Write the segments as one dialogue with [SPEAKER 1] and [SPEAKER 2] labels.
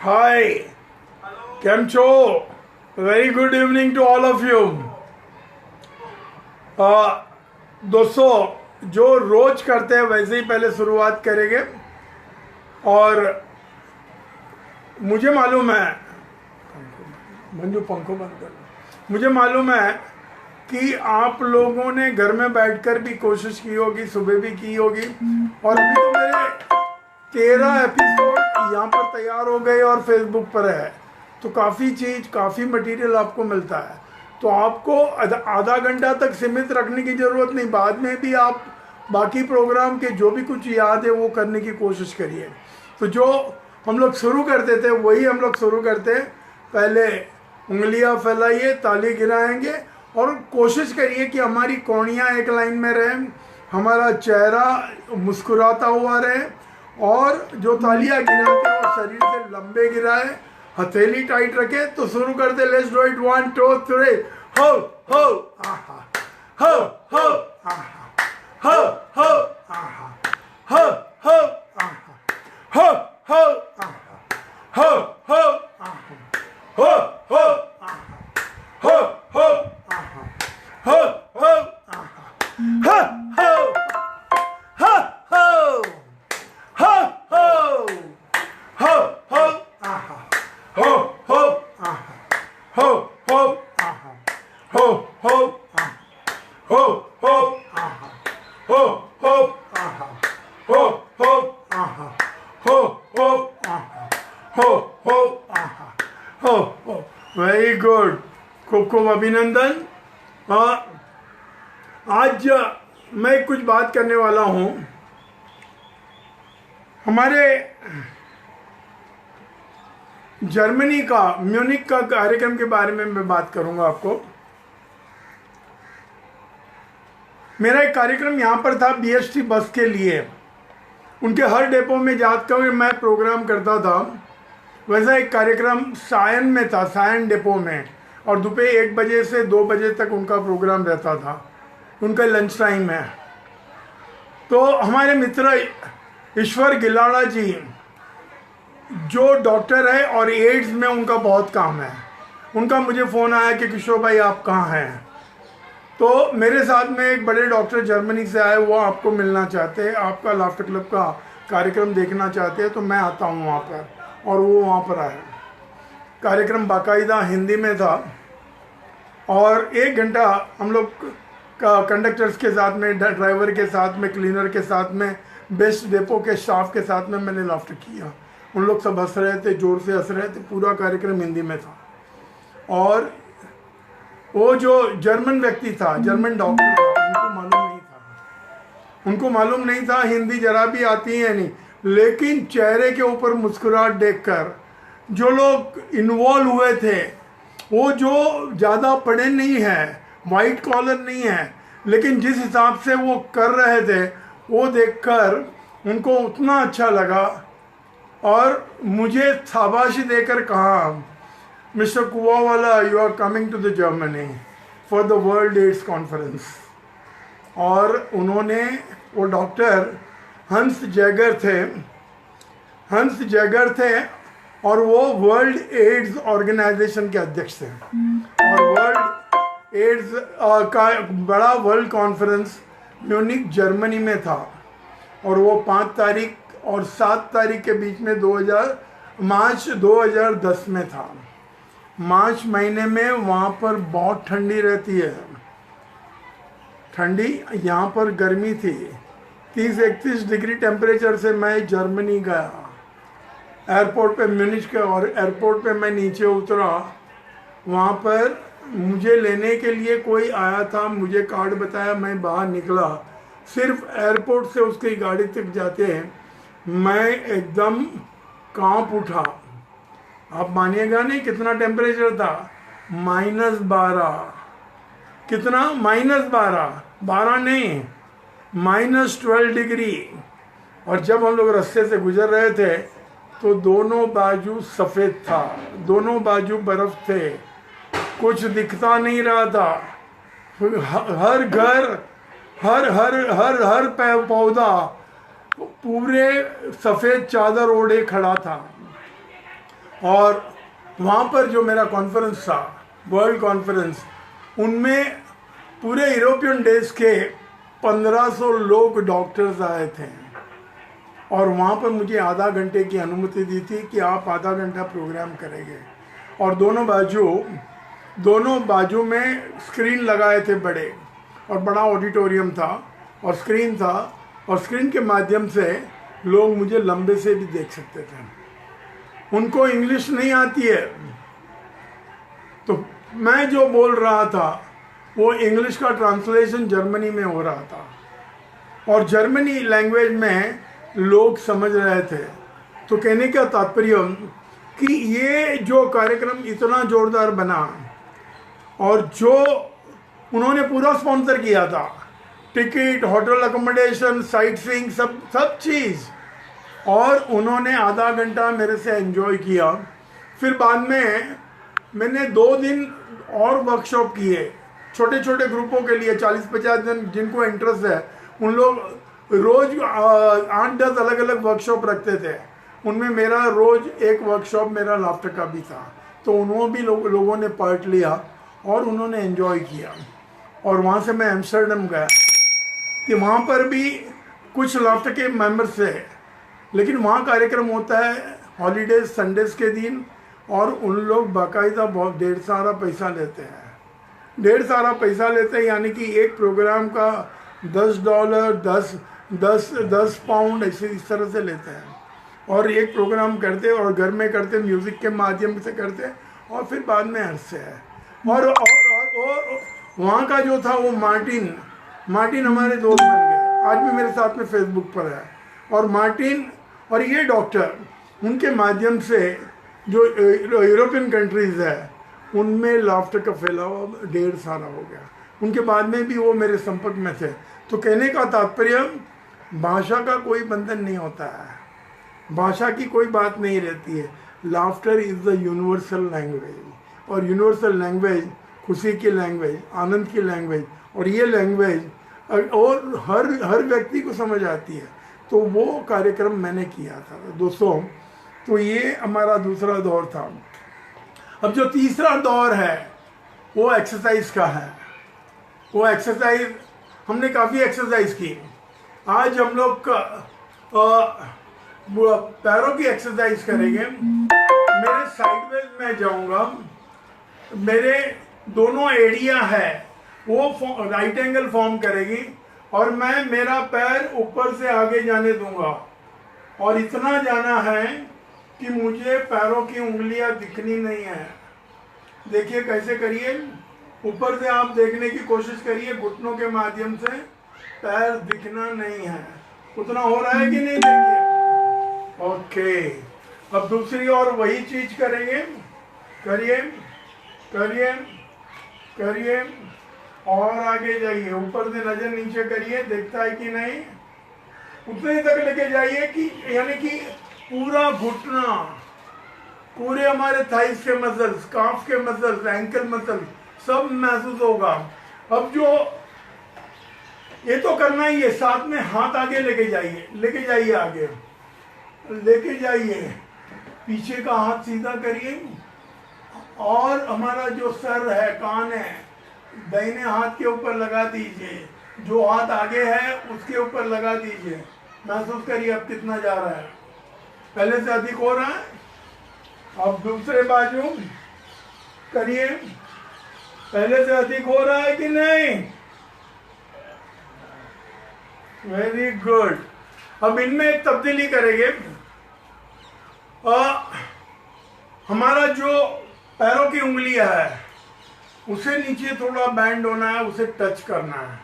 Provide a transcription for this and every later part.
[SPEAKER 1] हाय, केम छो? Very good evening to all of you. दोस्तों, जो रोज करते हैं वैसे ही पहले शुरुआत करेंगे। और मुझे मालूम है, मंजू पंखो बंद कर। मुझे मालूम है कि आप लोगों ने घर में बैठकर भी कोशिश की होगी, सुबह भी की होगी, और अभी तो मेरे 13 एपिसोड यहाँ पर तैयार हो गए और फेसबुक पर है, तो काफ़ी मटेरियल आपको मिलता है। तो आपको आधा घंटा तक सीमित रखने की ज़रूरत नहीं, बाद में भी आप बाकी प्रोग्राम के जो भी कुछ याद है वो करने की कोशिश करिए। तो जो हम लोग शुरू करते थे वही हम लोग शुरू करते हैं। पहले उंगलियां फैलाइए, ताली गिराएंगे और कोशिश करिए कि हमारी कोहनियाँ एक लाइन में रहें, हमारा चेहरा मुस्कुराता हुआ रहे, और जो तालियां गिराते हैं वो शरीर से लंबे गिराए, हथेली टाइट रखे। तो शुरू करते, लेट्स डू इट, 1 2 3। हो हो आहा, हो हो आहा, हो हो आहा, हो हो आहा, हो हो आहा, हो हो आहा, हो हो आहा, हो हो आहा, हो हो आहा, हो हो हो हो आहा, हो हो आहा, हो हो आहा, हो हो आहा, हो हो आहा, हो हो आहा, हो हो आहा, हो हो आहा, हो हो आहा, हो हो। वेरी गुड, खूब खूब अभिनंदन। आज मैं कुछ बात करने वाला हूँ हमारे जर्मनी का, म्यूनिक का कार्यक्रम के बारे में मैं बात करूंगा आपको। मेरा एक कार्यक्रम यहाँ पर था बीएसटी बस के लिए, उनके हर डेपो में जाकर मैं प्रोग्राम करता था। वैसा एक कार्यक्रम सायन में था, सायन डेपो में, और दोपहर 1 बजे से 2 बजे तक उनका प्रोग्राम रहता था, उनका लंच टाइम है। तो हमारे मित्र ईश्वर गिलाड़ा जी जो डॉक्टर है और एड्स में उनका बहुत काम है, उनका मुझे फ़ोन आया कि किशोर भाई आप कहाँ हैं। तो मेरे साथ में एक बड़े डॉक्टर जर्मनी से आए, वो आपको मिलना चाहते हैं, आपका लाफ्टर क्लब का कार्यक्रम देखना चाहते हैं, तो मैं आता हूँ वहाँ पर। और वो वहाँ पर आए। कार्यक्रम बाकायदा हिंदी में था, और 1 घंटा हम लोग का कंडक्टर्स के साथ में, ड्राइवर के साथ में, क्लीनर के साथ में, बेस्ट डेपो के स्टाफ के साथ में मैंने लाफ्टर किया। उन लोग सब हंस रहे थे, जोर से हंस रहे थे। पूरा कार्यक्रम हिंदी में था। और वो जो जर्मन व्यक्ति था, जर्मन डॉक्टर था, उनको मालूम नहीं था हिंदी जरा भी आती है नहीं, लेकिन चेहरे के ऊपर मुस्कुराहट देखकर जो लोग इन्वॉल्व हुए थे, वो जो ज़्यादा पढ़े नहीं हैं, वाइट कॉलर नहीं है, लेकिन जिस हिसाब से वो कर रहे थे वो देखकर उनको उतना अच्छा लगा, और मुझे शाबाशी देकर कहा, mister Kuawala, you are coming to the Germany for the world AIDS conference. और उन्होंने, वो डॉक्टर हंस जैगर थे, और वो वर्ल्ड एड्स ऑर्गेनाइजेशन के अध्यक्ष थे। और वर्ल्ड एड्स का बड़ा वर्ल्ड कॉन्फ्रेंस म्यूनिक जर्मनी में था, और वो 5 तारीख और 7 तारीख के बीच में मार्च 2010 में था। मार्च महीने में वहाँ पर बहुत ठंडी रहती है, ठंडी, यहाँ पर गर्मी थी, 30-31 डिग्री टेम्परेचर से मैं जर्मनी गया एयरपोर्ट पे, म्यूनिच के, और एयरपोर्ट पे मैं नीचे उतरा। वहाँ पर मुझे लेने के लिए कोई आया था, मुझे कार्ड बताया, मैं बाहर निकला। सिर्फ एयरपोर्ट से उसकी गाड़ी तक जाते हैं मैं एकदम कांप उठा। आप मानिएगा नहीं कितना टेम्परेचर था, -12। कितना? -12 नहीं, -12 डिग्री। और जब हम लोग रास्ते से गुजर रहे थे तो दोनों बाजू सफ़ेद था, दोनों बाजू बर्फ़ थे, कुछ दिखता नहीं रहा था। हर घर, हर पौधा पूरे सफ़ेद चादर ओढ़े खड़ा था। और वहाँ पर जो मेरा कॉन्फ्रेंस था, वर्ल्ड कॉन्फ्रेंस, उनमें पूरे यूरोपियन देश के 1500 लोग डॉक्टर्स आए थे और वहाँ पर मुझे आधा घंटे की अनुमति दी थी कि आप आधा घंटा प्रोग्राम करेंगे। और दोनों बाजू में स्क्रीन लगाए थे बड़े, और बड़ा ऑडिटोरियम था और स्क्रीन था, और स्क्रीन के माध्यम से लोग मुझे लंबे से भी देख सकते थे। उनको इंग्लिश नहीं आती है, तो मैं जो बोल रहा था वो इंग्लिश का ट्रांसलेशन जर्मनी में हो रहा था और जर्मनी लैंग्वेज में लोग समझ रहे थे। तो कहने का तात्पर्य कि ये जो कार्यक्रम इतना जोरदार बना और जो उन्होंने पूरा स्पॉन्सर किया था, ticket, hotel accommodation, sight seeing, सब चीज़, और उन्होंने आधा घंटा मेरे से एंजॉय किया। फिर बाद में मैंने 2 दिन और वर्कशॉप किए छोटे छोटे ग्रुपों के लिए, 40-50 जन जिनको इंटरेस्ट है। उन लोग रोज़ 8-10 अलग अलग वर्कशॉप रखते थे, उनमें मेरा रोज़ एक वर्कशॉप मेरा लाफ्टर का भी था। तो उन्होंने भी लोगों ने पार्ट लिया और उन्होंने एंजॉय किया। और वहाँ से मैं एम्स्टर्डम गया कि वहाँ पर भी कुछ लाफ्टर के मेंबर्स थे, लेकिन वहाँ कार्यक्रम होता है हॉलीडेज, संडेज के दिन, और उन लोग बाकायदा बहुत ढेर सारा पैसा लेते हैं। यानी कि एक प्रोग्राम का $10, 10 पाउंड ऐसे इस तरह से लेते हैं, और एक प्रोग्राम करते और घर में करते, म्यूज़िक के माध्यम से करते, और फिर बाद में हंसते हैं। और वहाँ का जो था वो मार्टिन हमारे दोस्त बन गए, आज भी मेरे साथ में फेसबुक पर है। और मार्टिन और ये डॉक्टर, उनके माध्यम से जो यूरोपियन कंट्रीज़ है उनमें लाफ्टर का फैलाव ढेर सारा हो गया। उनके बाद में भी वो मेरे संपर्क में थे। तो कहने का तात्पर्य, भाषा का कोई बंधन नहीं होता है, भाषा की कोई बात नहीं रहती है। Laughter is the universal language, और यूनिवर्सल लैंग्वेज खुशी की लैंग्वेज, आनंद की लैंग्वेज, और ये लैंग्वेज और हर व्यक्ति को समझ आती है। तो वो कार्यक्रम मैंने किया था दोस्तों। तो ये हमारा दूसरा दौर था। अब जो तीसरा दौर है वो एक्सरसाइज का है। वो एक्सरसाइज हमने काफ़ी एक्सरसाइज की। आज हम लोग पैरों की एक्सरसाइज करेंगे। मेरे साइडवेज में जाऊंगा, मेरे दोनों एड़ियां है वो राइट एंगल फॉर्म करेगी, और मैं मेरा पैर ऊपर से आगे जाने दूंगा, और इतना जाना है कि मुझे पैरों की उंगलियां दिखनी नहीं है। देखिए कैसे करिए, ऊपर से आप देखने की कोशिश करिए, घुटनों के माध्यम से पैर दिखना नहीं है। उतना हो रहा है कि नहीं? देखिए, ओके। अब दूसरी और वही चीज करेंगे, करिए करिए करिए, और आगे जाइए, ऊपर से नजर नीचे करिए, देखता है कि नहीं, उतने तक लेके जाइए कि यानी कि पूरा घुटना, पूरे हमारे थाइस के मसल्स, काफ के मसल्स, एंकल मसल्स सब महसूस होगा। अब जो ये तो करना ही है, साथ में हाथ आगे लेके जाइए आगे लेके जाइए, पीछे का हाथ सीधा करिए, और हमारा जो सर है, कान है, दाहिने हाथ के ऊपर लगा दीजिए, जो हाथ आगे है उसके ऊपर लगा दीजिए। महसूस करिए अब कितना जा रहा है, पहले से अधिक हो रहा है। अब दूसरे बाजू करिए, पहले से अधिक हो रहा है कि नहीं? Very good. अब इनमें एक तब्दीली करेंगे। हमारा जो पैरों की उंगलियां है उसे नीचे थोड़ा बैंड होना है, उसे टच करना है।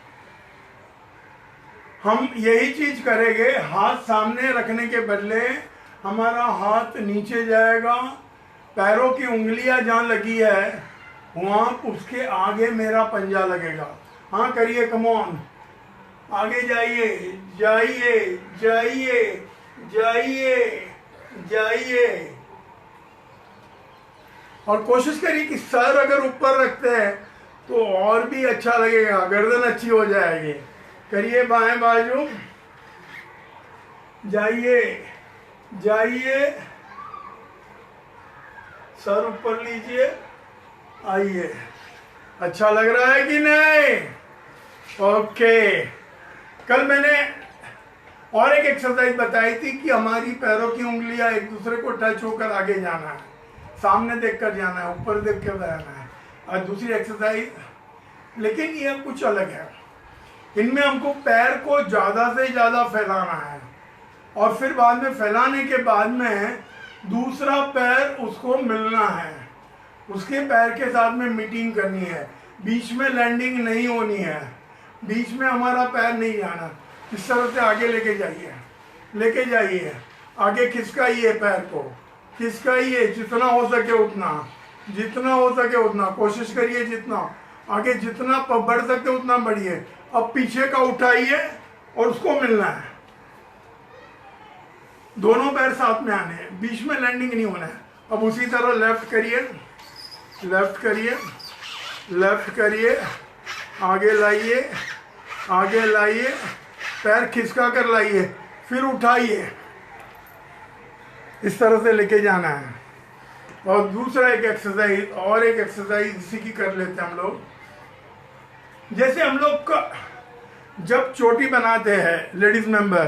[SPEAKER 1] हम यही चीज करेंगे, हाथ सामने रखने के बदले हमारा हाथ नीचे जाएगा, पैरों की उंगलियां जहां लगी है वहां उसके आगे मेरा पंजा लगेगा। हाँ करिए, कम ऑन, आगे जाइए जाइए जाइए जाइए जाइए, और कोशिश करिए कि सर अगर ऊपर रखते हैं तो और भी अच्छा लगेगा, गर्दन अच्छी हो जाएगी। करिए, बाएं बाजू जाइए जाइए सर ऊपर लीजिए, आइए। अच्छा लग रहा है कि नहीं? ओके। कल मैंने और एक एक्सरसाइज बताई थी कि हमारी पैरों की उंगलियां एक दूसरे को टच होकर आगे जाना है, सामने देखकर जाना है, ऊपर देख कर जाना है। और दूसरी एक्सरसाइज, लेकिन ये कुछ अलग है। इनमें हमको पैर को ज़्यादा से ज़्यादा फैलाना है और फिर बाद में फैलाने के बाद में दूसरा पैर उसको मिलना है, उसके पैर के साथ में मीटिंग करनी है। बीच में लैंडिंग नहीं होनी है, बीच में हमारा पैर नहीं जाना। इस तरह से आगे लेके जाइए, लेके जाइए, आगे खिसकाइए, पैर को खिसकाइए, जितना हो सके उतना, जितना हो सके उतना कोशिश करिए, जितना आगे जितना बढ़ सकते उतना बढ़िए। अब पीछे का उठाइए और उसको मिलना है, दोनों पैर साथ में आने हैं, बीच में लैंडिंग नहीं होना है। अब उसी तरह लेफ्ट करिए, लेफ्ट करिए, लेफ्ट करिए, आगे लाइए, आगे लाइए, पैर खिसका कर लाइए, फिर उठाइए, इस तरह से लेके जाना है। और दूसरा एक एक्सरसाइज, और एक एक्सरसाइज इसी की कर लेते हैं हम लोग। जैसे हम लोग जब चोटी बनाते हैं लेडीज मेंबर,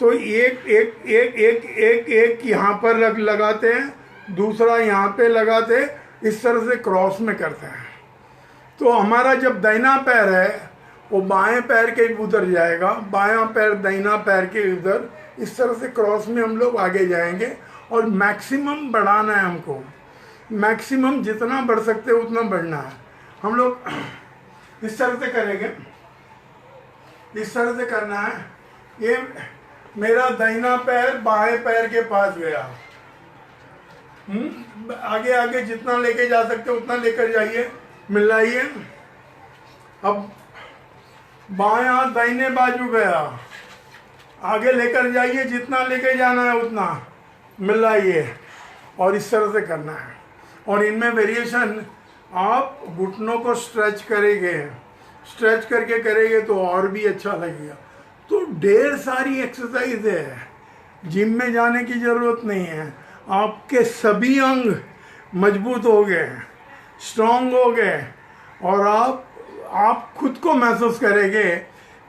[SPEAKER 1] तो एक एक एक एक एक एक यहाँ पर लगाते हैं, दूसरा यहाँ पे लगाते हैं, इस तरह से क्रॉस में करते हैं। तो हमारा जब दाहिना पैर है वो बाएं पैर के उधर जाएगा, बायां पैर दाहिना पैर के उधर, इस तरह से क्रॉस में हम लोग आगे जाएंगे। और मैक्सिमम बढ़ाना है हमको, मैक्सिमम जितना बढ़ सकते हैं उतना बढ़ना है। हम लोग इस तरह से करेंगे, इस तरह से करना है। ये मेरा दाहिना पैर बाएं पैर के पास गया, आगे आगे जितना लेके जा सकते उतना लेकर जाइए, मिलाइए। अब बायां हाथ दाहिने बाजू गया, आगे लेकर जाइए, जितना लेके जाना है उतना मिलाइए, और इस तरह से करना है। और इनमें वेरिएशन, आप घुटनों को स्ट्रेच करेंगे, स्ट्रेच करके करेंगे तो और भी अच्छा लगेगा। तो ढेर सारी एक्सरसाइज है, जिम में जाने की ज़रूरत नहीं है। आपके सभी अंग मजबूत हो गए, स्ट्रांग हो गए, और आप खुद को महसूस करेंगे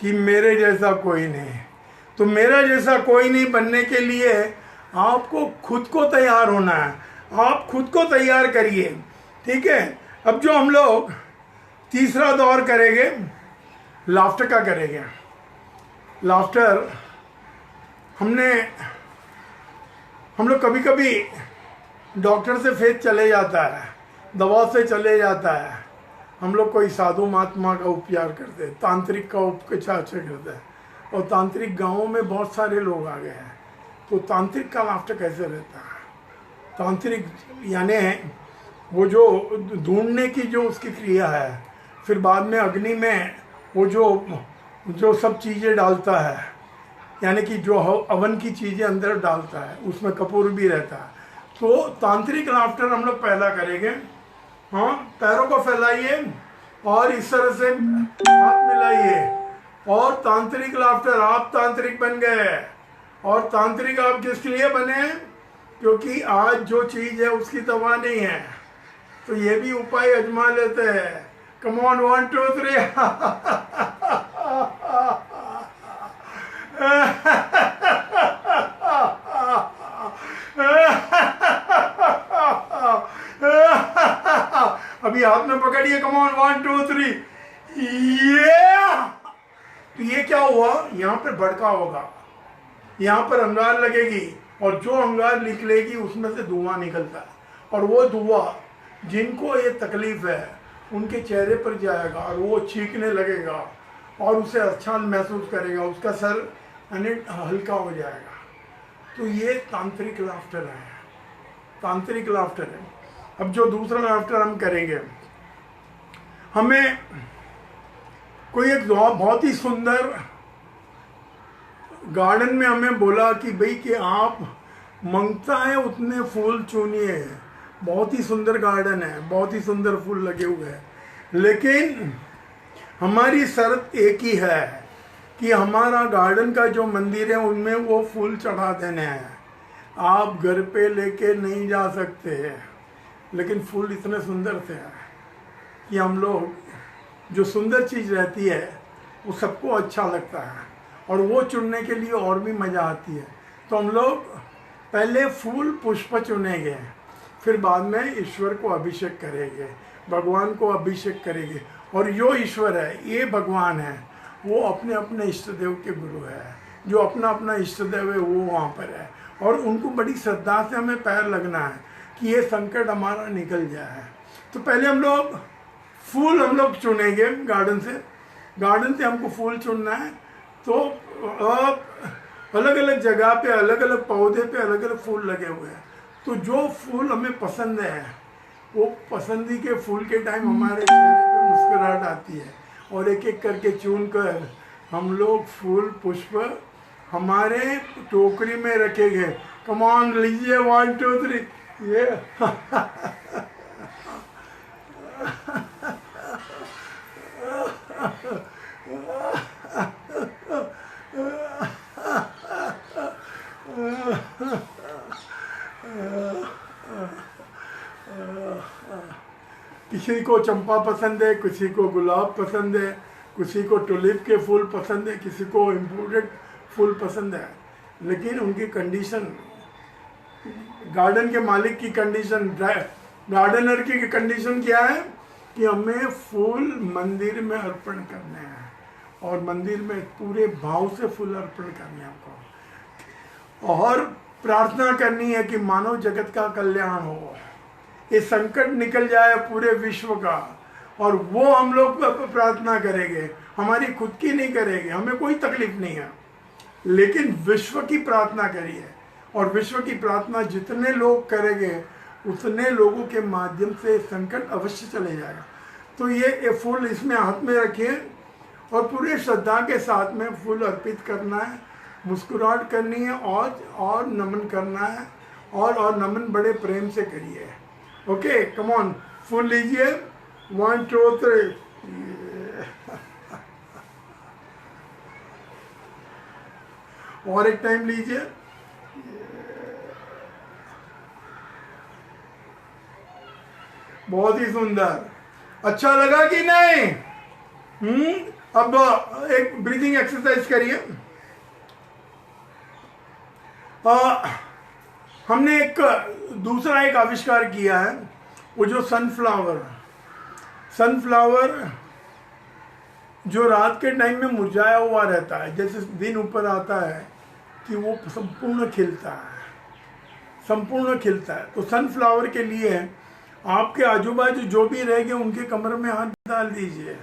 [SPEAKER 1] कि मेरे जैसा कोई नहीं। तो मेरा जैसा कोई नहीं बनने के लिए आपको खुद को तैयार होना है, आप खुद को तैयार करिए, ठीक है। अब जो हम लोग तीसरा दौर करेंगे, लाफ्टर का करेंगे। लाफ्टर हम लोग कभी कभी डॉक्टर से फेथ चले जाता है, दवा से चले जाता है, हम लोग कोई साधु महात्मा का उपचार करते हैं, तांत्रिक का उपचार करते हैं। और तांत्रिक गांवों में बहुत सारे लोग आ गए हैं। तो तांत्रिक का लाफ्टर कैसे रहता है? तांत्रिक यानी वो जो ढूंढने की जो उसकी क्रिया है, फिर बाद में अग्नि में वो जो सब चीज़ें डालता है, यानी कि जो अवन की चीज़ें अंदर डालता है, उसमें कपूर भी रहता है। तो तांत्रिक लाफ्टर हम लोग पैदा करेंगे। हाँ, पैरों को फैलाइए और इस तरह से हाथ मिलाइए, और तांत्रिक लाफ्टर, आप तांत्रिक बन गए। और तांत्रिक आप किसके लिए बने? क्योंकि आज जो चीज़ है उसकी दवा नहीं है, तो ये भी उपाय आजमा लेते हैं। Come on, 1 2 3। अभी हाथ में पकड़िए, कम ऑन, 1 2 3। तो ये क्या हुआ? यहाँ पर भड़का होगा, यहाँ पर अंगार लगेगी, और जो अंगार निकलेगी उसमें से धुआं निकलता है, और वो धुआं जिनको ये तकलीफ है उनके चेहरे पर जाएगा, और वो चीखने लगेगा और उसे अच्छा महसूस करेगा, उसका सर यानी हल्का हो जाएगा। तो ये तांत्रिक लाफ्टर है, तांत्रिक लाफ्टर है। अब जो दूसरा लाफ्टर हम करेंगे, हमें कोई एक बहुत ही सुंदर गार्डन में हमें बोला कि भाई कि आप मांगता है उतने फूल चुनिए। बहुत ही सुंदर गार्डन है, बहुत ही सुंदर फूल लगे हुए हैं, लेकिन हमारी शर्त एक ही है कि हमारा गार्डन का जो मंदिर है उनमें वो फूल चढ़ा देने हैं, आप घर पे लेके नहीं जा सकते हैं। लेकिन फूल इतने सुंदर थे कि हम लोग, जो सुंदर चीज़ रहती है वो सबको अच्छा लगता है और वो चुनने के लिए और भी मज़ा आती है। तो हम लोग पहले फूल पुष्प चुनेंगे, फिर बाद में ईश्वर को अभिषेक करेंगे, भगवान को अभिषेक करेंगे। और जो ईश्वर है, ये भगवान है, वो अपने अपने इष्ट देव के गुरु है। जो अपना अपना इष्ट देव है वो वहाँ पर है, और उनको बड़ी श्रद्धा से हमें पैर लगना है कि ये संकट हमारा निकल जाए। तो पहले हम लोग चुनेंगे गार्डन से हमको फूल चुनना है। तो अलग अलग जगह पे, अलग अलग पौधे पे अलग अलग फूल लगे हुए हैं। तो जो फूल हमें पसंद है, वो पसंदी के फूल के टाइम हमारे चेहरे पे मुस्कुराहट आती है, और एक एक करके चुन कर हम लोग फूल पुष्प हमारे टोकरी में रखेंगे। कम ऑन, लीजिए 1 2 3 ये किसी को चंपा पसंद है, किसी को गुलाब पसंद है, किसी को टुलिप के फूल पसंद है, किसी को इम्पोर्टेड फूल पसंद है। लेकिन उनकी कंडीशन, गार्डन के मालिक की कंडीशन, गार्डनर की कंडीशन क्या है कि हमें फूल मंदिर में अर्पण करने हैं, और मंदिर में पूरे भाव से फूल अर्पण करने हैं हमको, और प्रार्थना करनी है कि मानव जगत का कल्याण हो, ये संकट निकल जाए पूरे विश्व का। और वो हम लोग प्रार्थना करेंगे, हमारी खुद की नहीं करेंगे, हमें कोई तकलीफ नहीं है, लेकिन विश्व की प्रार्थना करिए। और विश्व की प्रार्थना जितने लोग करेंगे उतने लोगों के माध्यम से संकट अवश्य चले जाएगा। तो ये फूल इसमें हाथ में रखिए और पूरे श्रद्धा के साथ में फूल अर्पित करना है, मुस्कुराहट करनी है और नमन करना है, और नमन बड़े प्रेम से करिए। ओके, कम ऑन, फूल लीजिए 1 2 3। और एक टाइम लीजिए, बहुत ही सुंदर। अच्छा लगा कि नहीं? अब एक ब्रीदिंग एक्सरसाइज करिए। हमने दूसरा एक आविष्कार किया है, वो जो सनफ्लावर जो रात के टाइम में मुरझाया हुआ रहता है, जैसे दिन ऊपर आता है कि वो संपूर्ण खिलता है। तो सनफ्लावर के लिए आपके आजू बाजू जो भी रहेंगे उनके कमर में हाथ डाल दीजिए।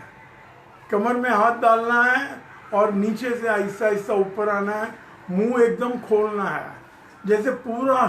[SPEAKER 1] कमर में हाथ डालना है और नीचे से आहिस्ता आहिस्ता ऊपर आना है, मुंह एकदम खोलना है, जैसे पूरा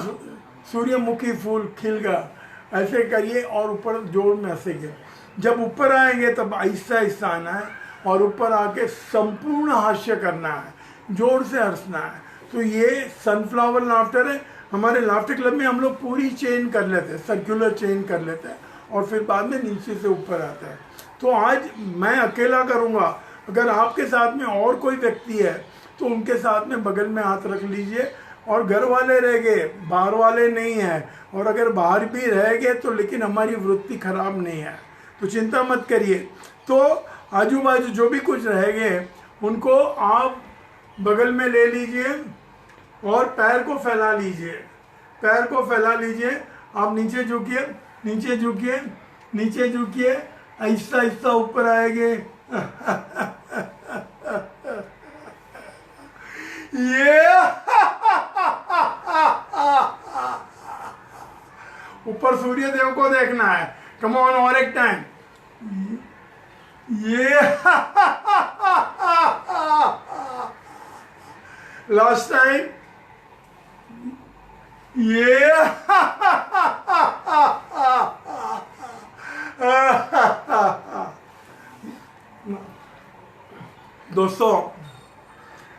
[SPEAKER 1] सूर्यमुखी फूल खिलेगा, ऐसे करिए और ऊपर जोर में हंसेंगे। जब ऊपर आएंगे तब आहिस्ता आहिस्ता आना है और ऊपर आके संपूर्ण हास्य करना है, जोर से हंसना है। तो ये सनफ्लावर लाफ्टर है। हमारे लाफ्टर क्लब में हम लोग पूरी चेन कर लेते हैं, सर्कुलर चेन कर लेते हैं, और फिर बाद में नीचे से ऊपर आता है। तो आज मैं अकेला करूँगा, अगर आपके साथ में और कोई व्यक्ति है तो उनके साथ में बगल में हाथ रख लीजिए, और घर वाले रह गए, बाहर वाले नहीं हैं, और अगर बाहर भी रह गए तो लेकिन हमारी वृत्ति खराब नहीं है, तो चिंता मत करिए। तो आजू बाजू जो भी कुछ रह गए उनको आप बगल में ले लीजिए और पैर को फैला लीजिए। आप नीचे झुकिए, आहिस्ता आहिस्ता ऊपर आएंगे। ये ऊपर सूर्य देव को देखना है। कम ऑन, और एक टाइम, ये लास्ट टाइम, ये दोस्तों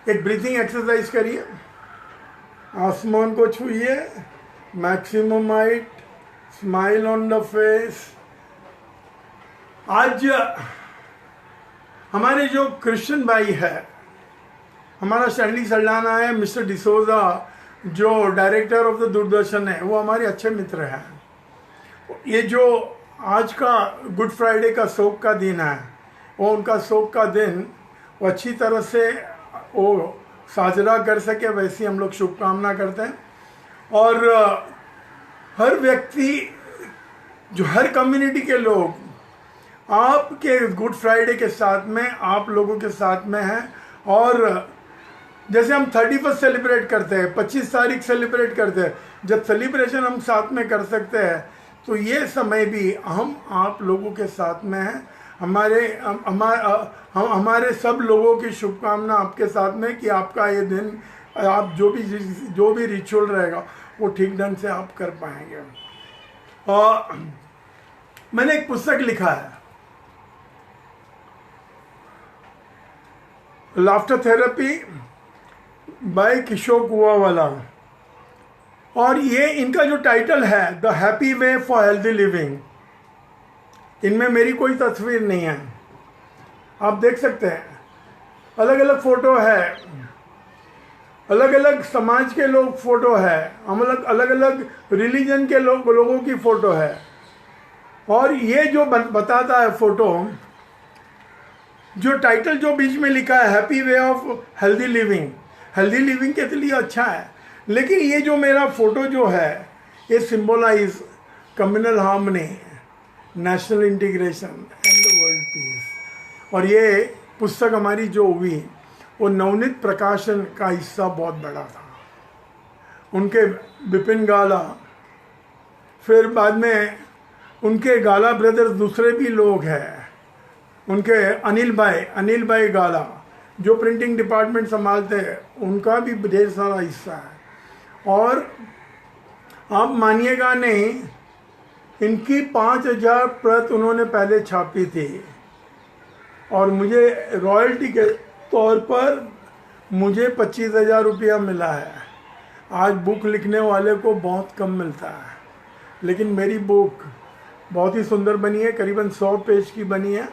[SPEAKER 1] एक ब्रीथिंग एक्सरसाइज करिए, आसमान को छूइए, maximum height, smile on the face. आज हमारे जो क्रिश्चियन भाई है, हमारा स्टैंडी सल्डाना है, मिस्टर डिसोजा जो डायरेक्टर ऑफ द दूरदर्शन है, वो हमारे अच्छे मित्र हैं। ये जो आज का गुड फ्राइडे का शोक का दिन है, वो उनका शोक का दिन वो अच्छी तरह से वो साजरा कर सके, वैसी हम लोग शुभकामना करते हैं। और हर व्यक्ति, जो हर कम्युनिटी के लोग आपके गुड फ्राइडे के साथ में, आप लोगों के साथ में हैं। और जैसे हम 31 सेलिब्रेट करते हैं, 25 तारीख सेलिब्रेट करते हैं, जब सेलिब्रेशन हम साथ में कर सकते हैं, तो ये समय भी हम आप लोगों के साथ में हैं। हमारे सब लोगों की शुभकामना आपके साथ में कि आपका ये दिन, आप जो भी रिचुअल रहेगा वो ठीक ढंग से आप कर पाएंगे। और मैंने एक पुस्तक लिखा है, लाफ्टर थेरेपी बाय किशोर कुआवाला, और ये इनका जो टाइटल है the happy way for healthy living. इनमें मेरी कोई तस्वीर नहीं है, आप देख सकते हैं। अलग अलग फोटो है, अलग अलग समाज के लोग फोटो है, अलग अलग रिलीजन के लोगों की फोटो है। और ये जो बताता है फोटो, जो टाइटल जो बीच में लिखा है happy way of healthy living, healthy living के लिए अच्छा है। लेकिन ये जो मेरा फोटो जो है, ये symbolize communal harmony, national integration and the world peace. और ये पुस्तक हमारी जो हुई वो नवनीत प्रकाशन का हिस्सा बहुत बड़ा था। उनके विपिन गाला, फिर बाद में उनके गाला ब्रदर्स दूसरे भी लोग हैं, उनके अनिल भाई गाला जो प्रिंटिंग डिपार्टमेंट संभालते हैं, उनका भी ढेर सारा हिस्सा है। और आप मानिएगा नहीं, इनकी 5000 प्रत उन्होंने पहले छापी थी, और मुझे रॉयल्टी के तौर पर मुझे 25,000 रुपया मिला है। आज बुक लिखने वाले को बहुत कम मिलता है, लेकिन मेरी बुक बहुत ही सुंदर बनी है, करीबन 100 पेज की बनी है।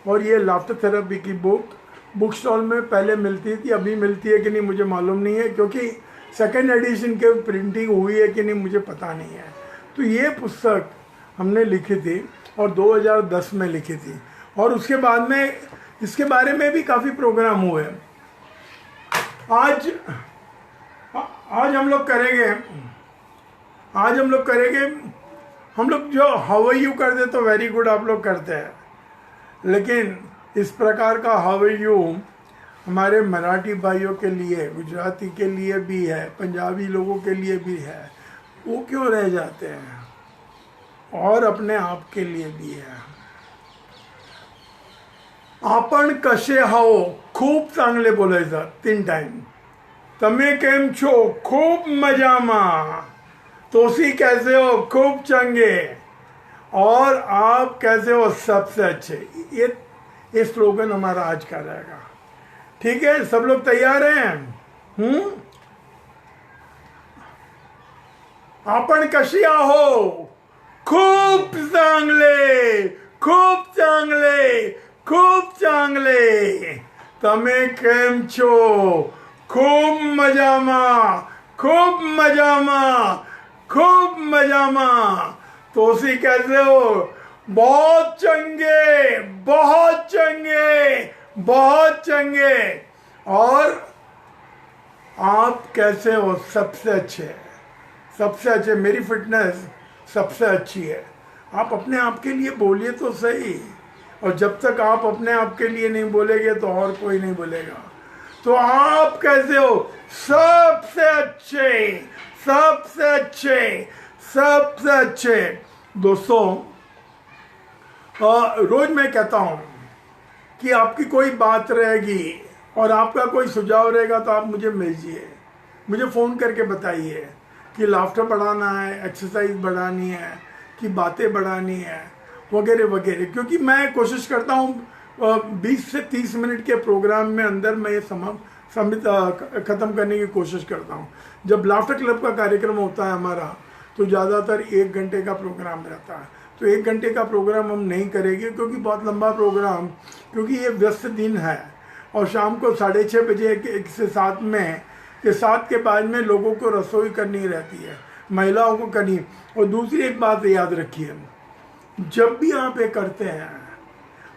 [SPEAKER 1] और ये लाफ्टर थेरेपी की बुक स्टॉल में पहले मिलती थी, अभी मिलती है कि नहीं मुझे मालूम नहीं है, क्योंकि सेकेंड एडिशन के प्रिंटिंग हुई है कि नहीं मुझे पता नहीं है। तो ये पुस्तक हमने लिखी थी और 2010 में लिखी थी, और उसके बाद में इसके बारे में भी काफ़ी प्रोग्राम हुए। आज हम लोग करेंगे, हम लोग जो हाउ आर यू कर दे तो वेरी गुड आप लोग करते हैं, लेकिन इस प्रकार का हाउ आर यू हमारे मराठी भाइयों के लिए, गुजराती के लिए भी है, पंजाबी लोगों के लिए भी है, वो क्यों रह जाते हैं, और अपने आप के लिए भी है। आपण कसे हाओ, खूप चांगले बोलायचं 3 टाइम। तमे केम छो, खूब मजामा। तोसी कैसे हो, खूब चंगे। और आप कैसे हो, सबसे अच्छे। ये स्लोगन हमारा आज का रहेगा, ठीक है? सब लोग तैयार हैं? आपण कशी आहो, खूप चांगले, खूप चांगले, खूप चांगले। तमे केम छो, खूब मजामा, खूब मजामा, खूब मजामा। तोसी कैसे हो, बहुत चंगे, बहुत चंगे, बहुत चंगे। और आप कैसे हो, सबसे अच्छे, सबसे अच्छे। मेरी फिटनेस सबसे अच्छी है। आप अपने आप के लिए बोलिए तो सही, और जब तक आप अपने आप के लिए नहीं बोलेंगे तो और कोई नहीं बोलेगा। तो आप कैसे हो, सबसे अच्छे, सबसे अच्छे, सबसे अच्छे। दोस्तों, रोज मैं कहता हूँ कि आपकी कोई बात रहेगी और आपका कोई सुझाव रहेगा तो आप मुझे भेजिए, मुझे फ़ोन करके बताइए कि लाफ्टर बढ़ाना है, एक्सरसाइज बढ़ानी है, कि बातें बढ़ानी है, वगैरह वगैरह। क्योंकि मैं कोशिश करता हूँ 20 से 30 मिनट के प्रोग्राम में अंदर मैं ये ख़त्म करने की कोशिश करता हूँ। जब लाफ्टर क्लब का कार्यक्रम होता है हमारा, तो ज़्यादातर 1 घंटे का प्रोग्राम रहता है। तो 1 घंटे का प्रोग्राम हम नहीं करेंगे, क्योंकि बहुत लंबा प्रोग्राम, क्योंकि ये व्यस्त दिन है, और शाम को 6:30 बजे से 7 में, 7 के बाद में लोगों को रसोई करनी रहती है। महिलाओं को करनी है। और दूसरी एक बात याद रखिए, जब भी आप ये करते हैं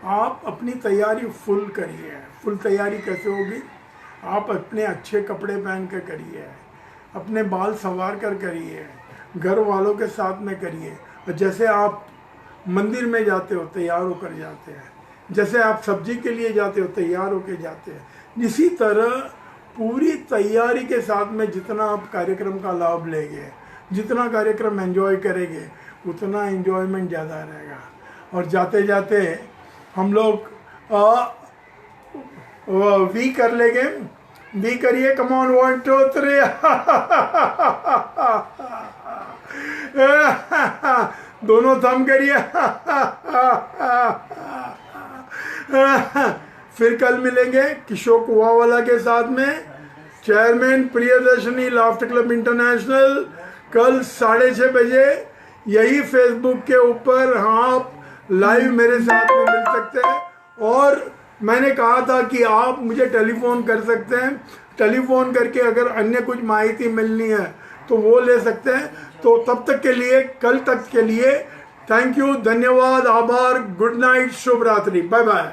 [SPEAKER 1] आप अपनी तैयारी फुल करिए। फुल तैयारी कैसे होगी? आप अपने अच्छे कपड़े पहन कर करिए, अपने बाल संवार कर करिए, घर वालों के साथ में करिए। और जैसे आप मंदिर में जाते हो तैयार होकर जाते हैं, जैसे आप सब्जी के लिए जाते हो तैयार होकर जाते हैं, इसी तरह पूरी तैयारी के साथ में जितना आप कार्यक्रम का लाभ लेंगे, जितना कार्यक्रम एंजॉय करेंगे, उतना एंजॉयमेंट ज़्यादा रहेगा। और जाते जाते हम लोग वी कर लेंगे। वी करिए, कम ऑन, 1 2 3 दोनों थम करिए। फिर कल मिलेंगे किशोर कुआवाला के साथ में, chairman Priyadarshini laughter club international. कल 6:30 बजे यही फेसबुक के ऊपर आप लाइव मेरे साथ में मिल सकते हैं। और मैंने कहा था कि आप मुझे टेलीफोन कर सकते हैं, टेलीफोन करके अगर अन्य कुछ माहिती मिलनी है तो वो ले सकते हैं। तो तब तक के लिए, कल तक के लिए थैंक यू, धन्यवाद, आभार, गुड नाइट, शुभ रात्रि, बाय बाय।